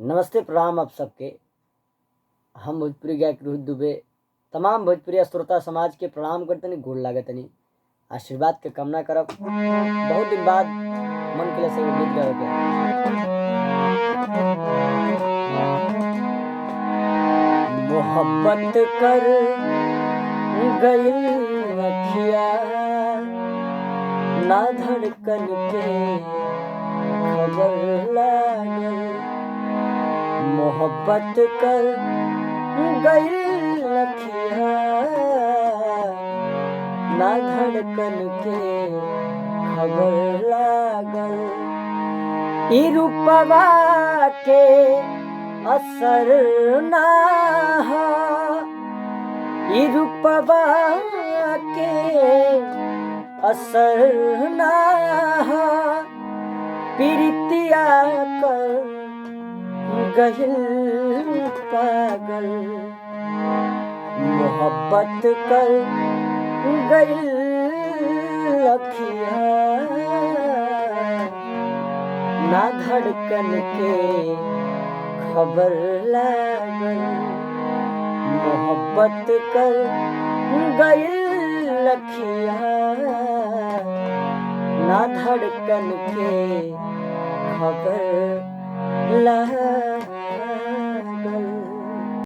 नमस्ते प्रणाम आप सबके। हम भोजपुरी गायक रोहित दुबे तमाम भोजपुरी श्रोता समाज के प्रणाम करतनी, गोड़ लागतनी, आशीर्वाद के कामना करब। बहुत दिन बाद मन के से एगो गीत गावे के मोहब्बत कर गइल अखिया ना धड़कन के खबर लागल। मोहब्बत कर गइल अखिया ना धड़कन के खबर लागल। ई रूपवा के असर ना हा, ई रूपवा के असर ना हा, प्रीतिया कर गइल पागल। मोहब्बत कर गइल अखिया ना धड़कन के खबर लागल। मोहब्बत कर गइल अखिया ना धड़कन के खबर लागल।